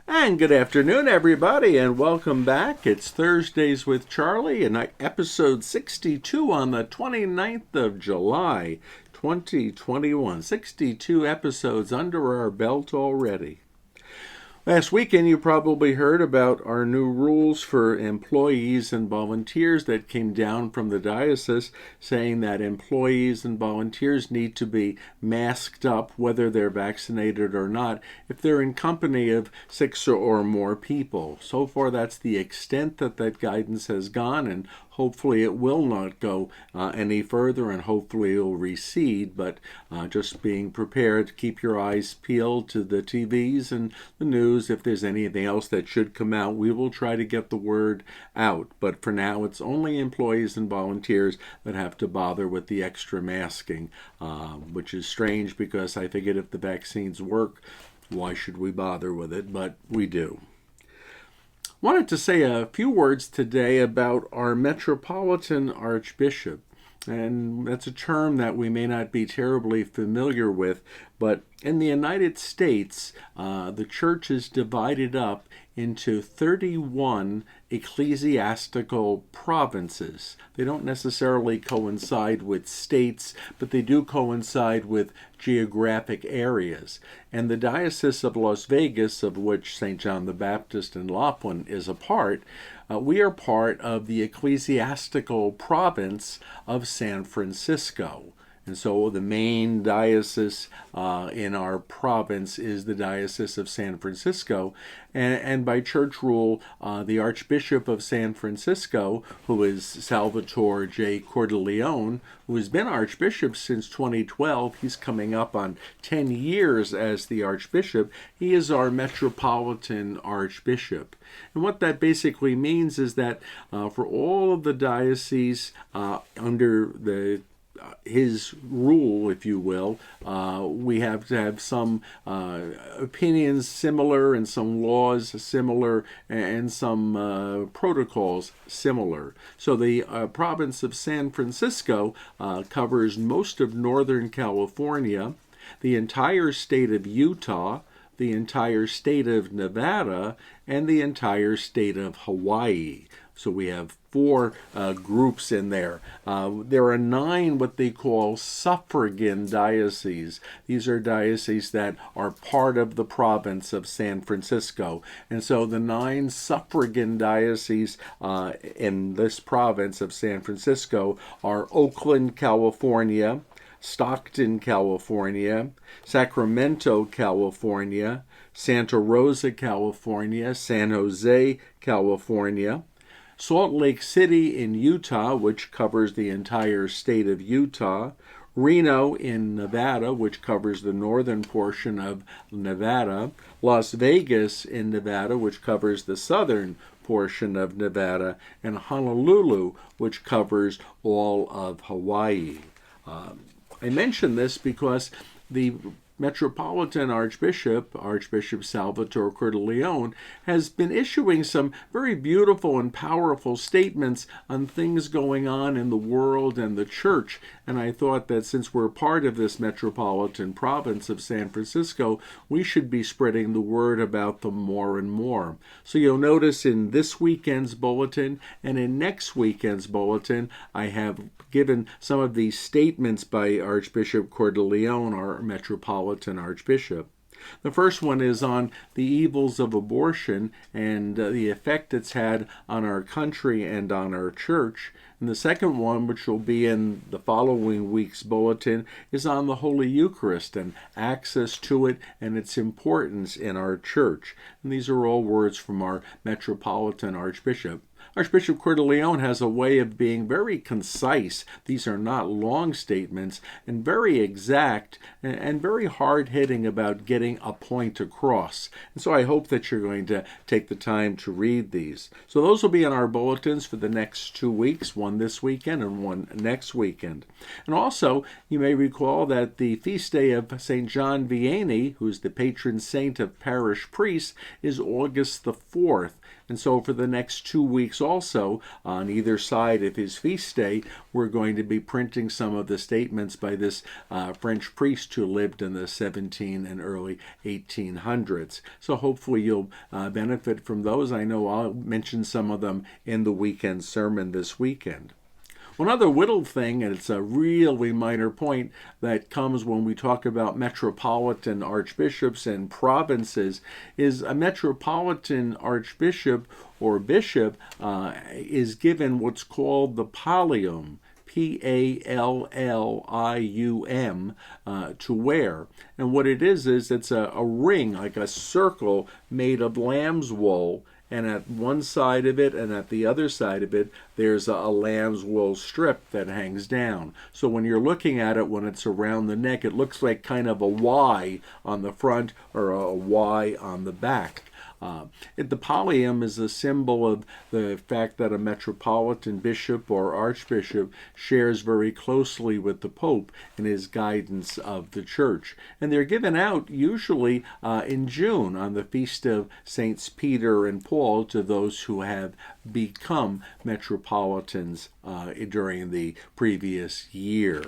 And good afternoon, everybody, and welcome back. It's Thursdays with Charlie, and episode 62 on the 29th of July, 2021. 62 episodes under our belt already. Last weekend, you probably heard about our new rules for employees and volunteers that came down from the diocese, saying that employees and volunteers need to be masked up, whether they're vaccinated or not, if they're in company of 6 or more people. So far, that's the extent that guidance has gone, and hopefully it will not go any further, and hopefully it will recede, but just being prepared, keep your eyes peeled to the TVs and the news. If there's anything else that should come out, we will try to get the word out. But for now, it's only employees and volunteers that have to bother with the extra masking, which is strange because I figured if the vaccines work, why should we bother with it? But we do. Wanted to say a few words today about our Metropolitan Archbishop. And that's a term that we may not be terribly familiar with, but in the United States, the church is divided up into 31 ecclesiastical provinces. They don't necessarily coincide with states, but they do coincide with geographic areas. And the Diocese of Las Vegas, of which St. John the Baptist in Laughlin is a part, we are part of the ecclesiastical province of San Francisco. And so the main diocese in our province is the Diocese of San Francisco. And by church rule, the Archbishop of San Francisco, who is Salvatore J. Cordileone, who has been Archbishop since 2012, he's coming up on 10 years as the Archbishop, he is our Metropolitan Archbishop. And what that basically means is that for all of the dioceses under his rule, if you will, we have to have some opinions similar and some laws similar and some protocols similar. So the province of San Francisco covers most of Northern California, the entire state of Utah, the entire state of Nevada, and the entire state of Hawaii. So we have 4 groups in there. There are 9 what they call suffragan dioceses. These are dioceses that are part of the province of San Francisco. And so the 9 suffragan dioceses in this province of San Francisco are Oakland, California, Stockton, California, Sacramento, California, Santa Rosa, California, San Jose, California, Salt Lake City in Utah, which covers the entire state of Utah, Reno in Nevada, which covers the northern portion of Nevada, Las Vegas in Nevada, which covers the southern portion of Nevada, and Honolulu, which covers all of Hawaii. I mention this because the Metropolitan Archbishop, Archbishop Salvatore Cordileone, has been issuing some very beautiful and powerful statements on things going on in the world and the church. And I thought that since we're part of this metropolitan province of San Francisco, we should be spreading the word about them more and more. So you'll notice in this weekend's bulletin and in next weekend's bulletin, I have given some of these statements by Archbishop Cordileone, our Metropolitan Archbishop. The first one is on the evils of abortion and the effect it's had on our country and on our church. And the second one, which will be in the following week's bulletin, is on the Holy Eucharist and access to it and its importance in our church. And these are all words from our Metropolitan Archbishop. Archbishop Cordileone has a way of being very concise. These are not long statements, and very exact and very hard-hitting about getting a point across. And so I hope that you're going to take the time to read these. So those will be in our bulletins for the next 2 weeks, one this weekend and one next weekend. And also, you may recall that the feast day of St. John Vianney, who's the patron saint of parish priests, is August the 4th. And so for the next 2 weeks also, on either side of his feast day, we're going to be printing some of the statements by this French priest who lived in the 17 and early 1800s. So hopefully you'll benefit from those. I know I'll mention some of them in the weekend sermon this weekend. One other little thing, and it's a really minor point, that comes when we talk about metropolitan archbishops and provinces, is a metropolitan archbishop or bishop is given what's called the pallium, Pallium, to wear. And what it is it's a ring, like a circle made of lamb's wool, and at one side of it and at the other side of it, there's a lamb's wool strip that hangs down. So when you're looking at it, when it's around the neck, it looks like kind of a Y on the front or a Y on the back. The pallium is a symbol of the fact that a metropolitan bishop or archbishop shares very closely with the Pope in his guidance of the church. And they're given out usually in June on the feast of Saints Peter and Paul to those who have become metropolitans during the previous year.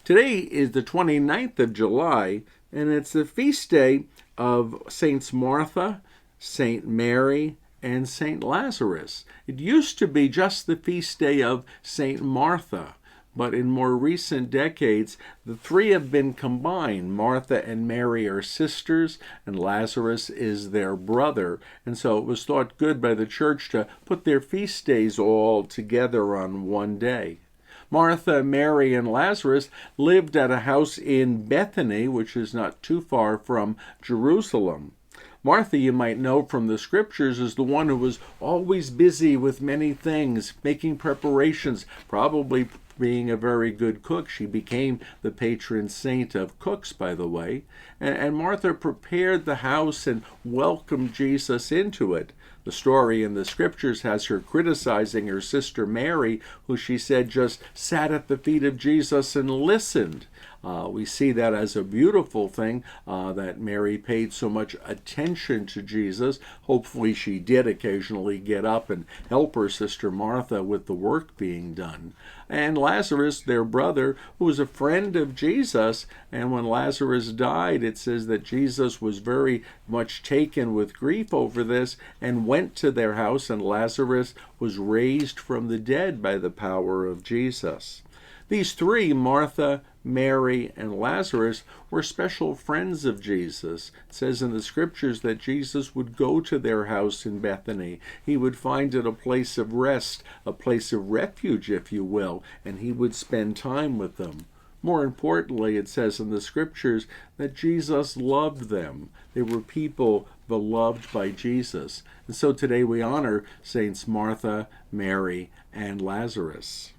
Today is the 29th of July, and it's the feast day of Saints Martha, Saint Mary, and Saint Lazarus. It used to be just the feast day of Saint Martha, but in more recent decades, the three have been combined. Martha and Mary are sisters, and Lazarus is their brother, and so it was thought good by the church to put their feast days all together on one day. Martha, Mary, and Lazarus lived at a house in Bethany, which is not too far from Jerusalem. Martha, you might know from the scriptures, is the one who was always busy with many things, making preparations, probably being a very good cook. She became the patron saint of cooks, by the way. And Martha prepared the house and welcomed Jesus into it. The story in the scriptures has her criticizing her sister Mary, who she said just sat at the feet of Jesus and listened. We see that as a beautiful thing, that Mary paid so much attention to Jesus. Hopefully she did occasionally get up and help her sister Martha with the work being done. And Lazarus, their brother, who was a friend of Jesus, and when Lazarus died, it says that Jesus was very much taken with grief over this and went to their house, and Lazarus was raised from the dead by the power of Jesus. These three, Martha, Mary, and Lazarus, were special friends of Jesus. It says in the scriptures that Jesus would go to their house in Bethany. He would find it a place of rest, a place of refuge, if you will, and he would spend time with them. More importantly, it says in the scriptures that Jesus loved them. They were people beloved by Jesus. And so today we honor Saints Martha, Mary, and Lazarus.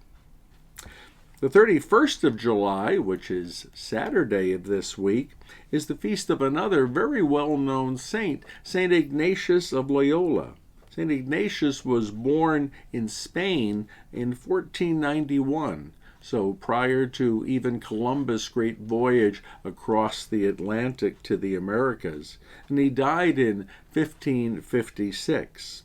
The 31st of July, which is Saturday of this week, is the feast of another very well-known saint, St. Ignatius of Loyola. St. Ignatius was born in Spain in 1491, so prior to even Columbus' great voyage across the Atlantic to the Americas, and he died in 1556.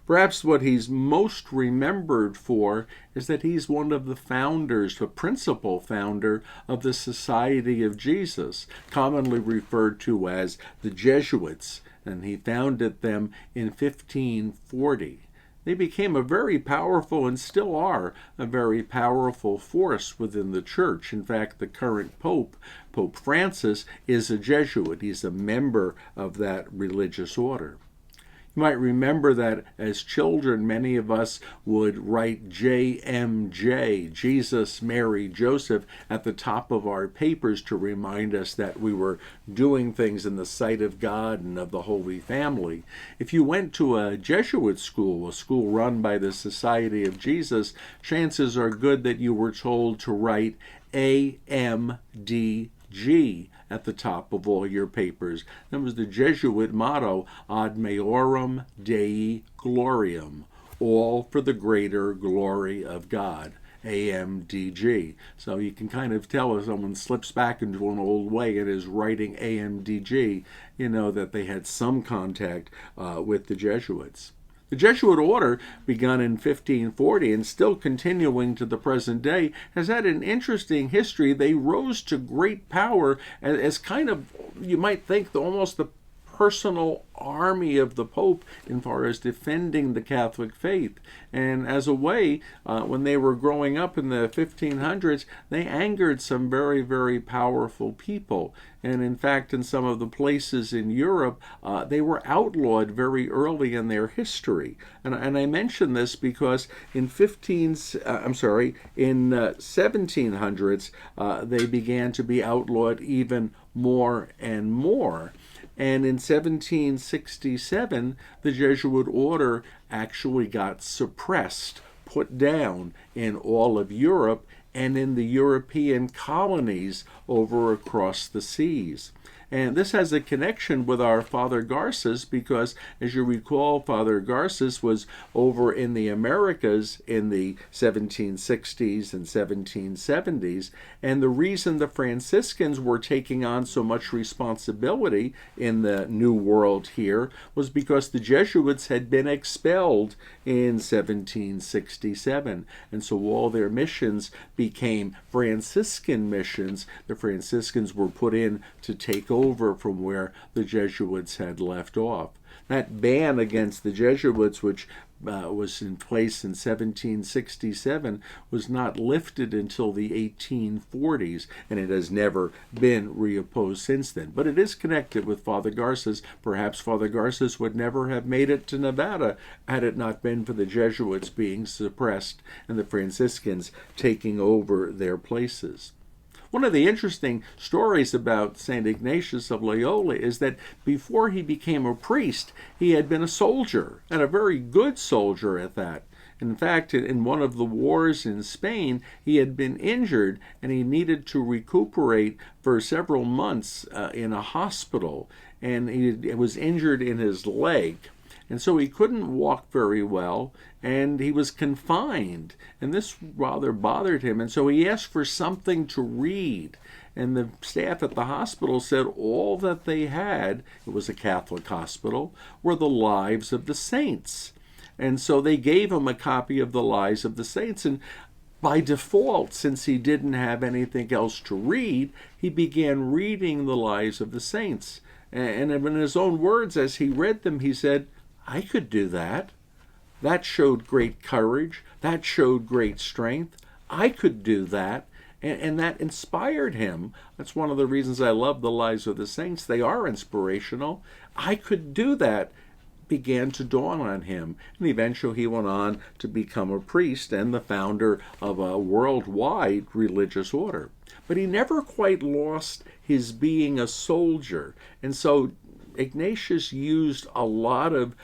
Perhaps what he's most remembered for is that he's one of the founders, the principal founder of the Society of Jesus, commonly referred to as the Jesuits, and he founded them in 1540. They became a very powerful, and still are, a very powerful force within the church. In fact, the current Pope, Pope Francis, is a Jesuit. He's a member of that religious order. You might remember that as children, many of us would write JMJ, Jesus, Mary, Joseph, at the top of our papers to remind us that we were doing things in the sight of God and of the Holy Family. If you went to a Jesuit school, a school run by the Society of Jesus, chances are good that you were told to write AMDG at the top of all your papers. That was the Jesuit motto, Ad Majorem Dei Gloriam, all for the greater glory of God. AMDG. So you can kind of tell if someone slips back into an old way and is writing AMDG, that they had some contact with the Jesuits. The Jesuit order, begun in 1540 and still continuing to the present day, has had an interesting history. They rose to great power as kind of, you might think, almost the personal army of the Pope in far as defending the Catholic faith. And as a way, when they were growing up in the 1500s, they angered some very, very powerful people. And in fact, in some of the places in Europe, they were outlawed very early in their history. And I mention this because in 1700s, they began to be outlawed even more and more. And in 1767, the Jesuit order actually got suppressed, put down in all of Europe and in the European colonies over across the seas. And this has a connection with our Father Garces because, as you recall, Father Garces was over in the Americas in the 1760s and 1770s. And the reason the Franciscans were taking on so much responsibility in the New World here was because the Jesuits had been expelled in 1767. And so all their missions became Franciscan missions. The Franciscans were put in to take over from where the Jesuits had left off. That ban against the Jesuits, which was in place in 1767, was not lifted until the 1840s, and it has never been reopposed since then. But it is connected with Father Garces. Perhaps Father Garces would never have made it to Nevada had it not been for the Jesuits being suppressed and the Franciscans taking over their places. One of the interesting stories about St. Ignatius of Loyola is that before he became a priest, he had been a soldier, and a very good soldier at that. In fact, in one of the wars in Spain, he had been injured, and he needed to recuperate for several months in a hospital, and he was injured in his leg. And so he couldn't walk very well, and he was confined. And this rather bothered him. And so he asked for something to read. And the staff at the hospital said all that they had, it was a Catholic hospital, were the lives of the saints. And so they gave him a copy of the Lives of the Saints. And by default, since he didn't have anything else to read, he began reading the Lives of the Saints. And in his own words, as he read them, he said, I could do that. That showed great courage. That showed great strength. I could do that. And that inspired him. That's one of the reasons I love the Lives of the Saints. They are inspirational. I could do that began to dawn on him. And eventually he went on to become a priest and the founder of a worldwide religious order. But he never quite lost his being a soldier. And so Ignatius used a lot of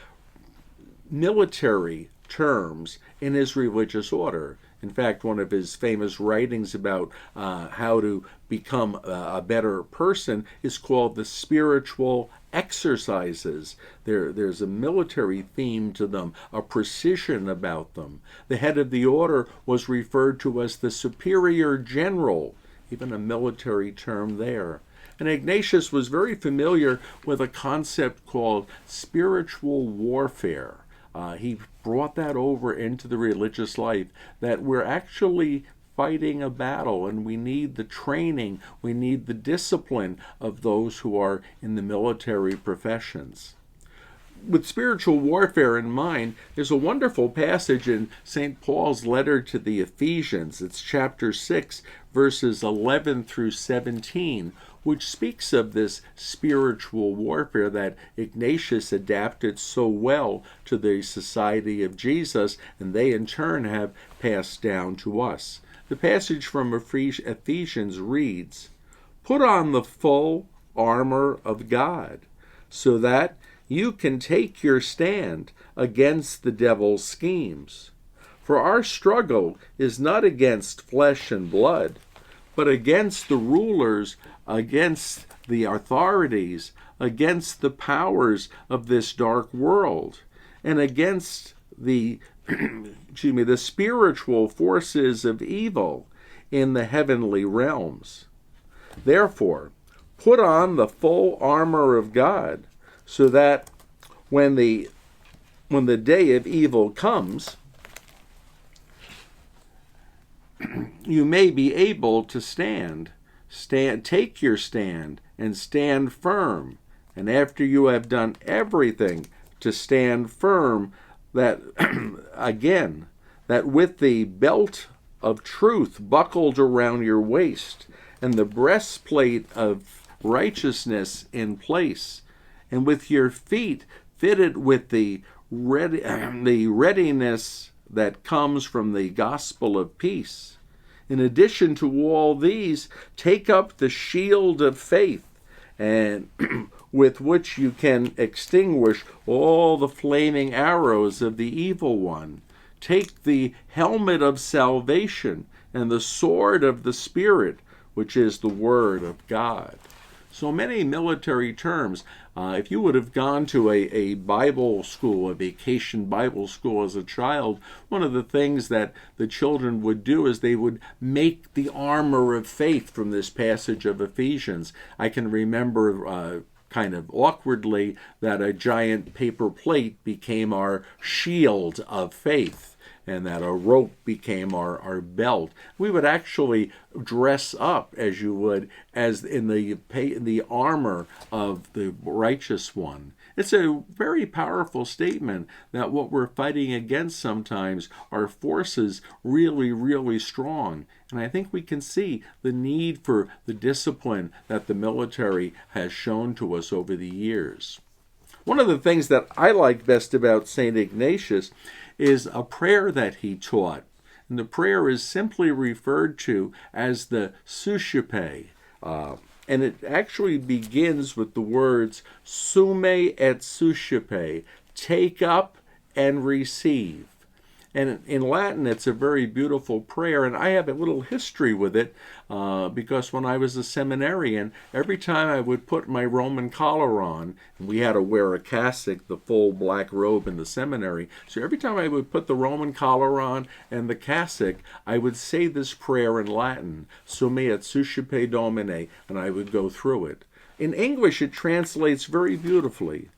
military terms in his religious order. In fact, one of his famous writings about how to become a better person is called the Spiritual Exercises. There's a military theme to them, a precision about them. The head of the order was referred to as the Superior General, even a military term there. And Ignatius was very familiar with a concept called spiritual warfare. He brought that over into the religious life, that we're actually fighting a battle and we need the training, we need the discipline of those who are in the military professions. With spiritual warfare in mind, there's a wonderful passage in St. Paul's letter to the Ephesians. It's chapter 6, verses 11 through 17, which speaks of this spiritual warfare that Ignatius adapted so well to the Society of Jesus, and they in turn have passed down to us. The passage from Ephesians reads, "Put on the full armor of God, so that you can take your stand against the devil's schemes. For our struggle is not against flesh and blood, but against the rulers, against the authorities, against the powers of this dark world, and against the the spiritual forces of evil in the heavenly realms. Therefore, put on the full armor of God, so that when the day of evil comes, you may be able to stand. Take your stand and stand firm. And after you have done everything to stand firm, that again, that with the belt of truth buckled around your waist, and the breastplate of righteousness in place, and with your feet fitted with the readiness that comes from the gospel of peace. In addition to all these, take up the shield of faith, and with which you can extinguish all the flaming arrows of the evil one. Take the helmet of salvation and the sword of the Spirit, which is the Word of God. So many military terms. If you would have gone to a Bible school, a vacation Bible school as a child, one of the things that the children would do is they would make the armor of faith from this passage of Ephesians. I can remember kind of awkwardly that a giant paper plate became our shield of faith, and that a rope became our belt. We would actually dress up, as you would, as in the armor of the righteous one. It's a very powerful statement that what we're fighting against sometimes are forces really, really strong. And I think we can see the need for the discipline that the military has shown to us over the years. One of the things that I like best about St. Ignatius is a prayer that he taught. And the prayer is simply referred to as the Suscipe. And it actually begins with the words, Sume et Suscipe, take up and receive. And in Latin, it's a very beautiful prayer, and I have a little history with it because when I was a seminarian, every time I would put my Roman collar on, and we had to wear a cassock, the full black robe in the seminary, so every time I would put the Roman collar on and the cassock, I would say this prayer in Latin, Sume et Suscipe Domine, and I would go through it. In English, it translates very beautifully.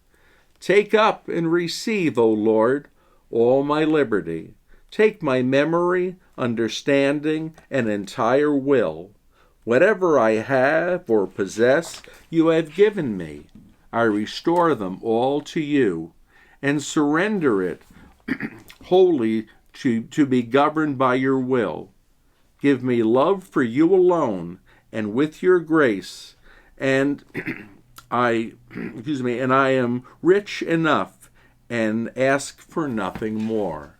Take up and receive, O Lord, all my liberty. Take my memory, understanding, and entire will. Whatever I have or possess, you have given me. I restore them all to you, and surrender it wholly to be governed by your will. Give me love for you alone, and with your grace, and I am rich enough and ask for nothing more.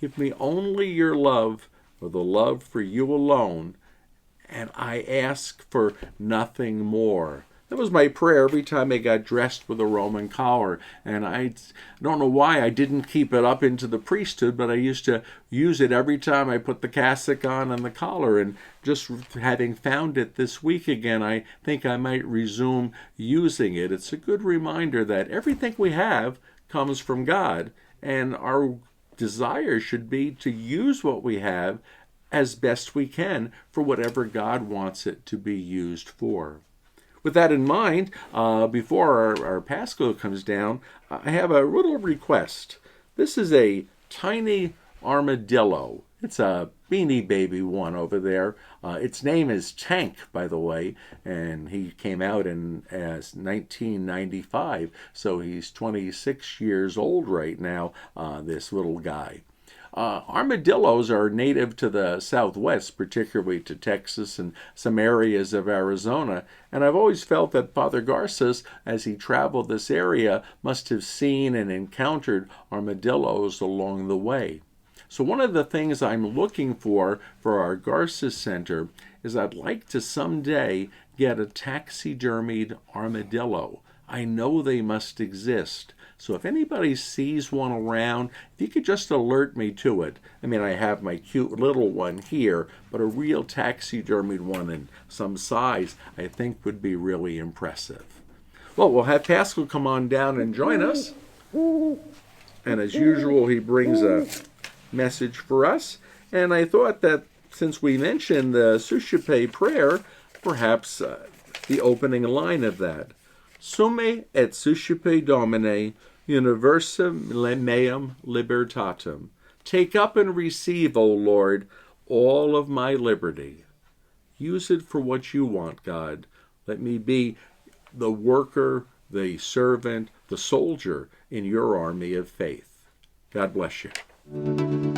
Give me only your love, or the love for you alone, and I ask for nothing more. That was my prayer every time I got dressed with a Roman collar, and I don't know why I didn't keep it up into the priesthood, but I used to use it every time I put the cassock on and the collar, and just having found it this week again, I think I might resume using it. It's a good reminder that everything we have comes from God, and our desire should be to use what we have as best we can for whatever God wants it to be used for. With that in mind, before our Paschal comes down, I have a little request. This is a tiny armadillo. It's a beanie baby one over there. Its name is Tank, by the way, and he came out in 1995, so he's 26 years old right now, this little guy. Armadillos are native to the Southwest, particularly to Texas and some areas of Arizona, and I've always felt that Father Garces, as he traveled this area, must have seen and encountered armadillos along the way. So one of the things I'm looking for our Garces Center is I'd like to someday get a taxidermied armadillo. I know they must exist. So if anybody sees one around, if you could just alert me to it. I mean, I have my cute little one here, but a real taxidermied one in some size I think would be really impressive. Well, we'll have Pascal come on down and join us. And as usual, he brings a message for us. And I thought that since we mentioned the Suscipe prayer, perhaps the opening line of that. Sume et Suscipe Domine, universum meam libertatem. Take up and receive, O Lord, all of my liberty. Use it for what you want, God. Let me be the worker, the servant, the soldier in your army of faith. God bless you.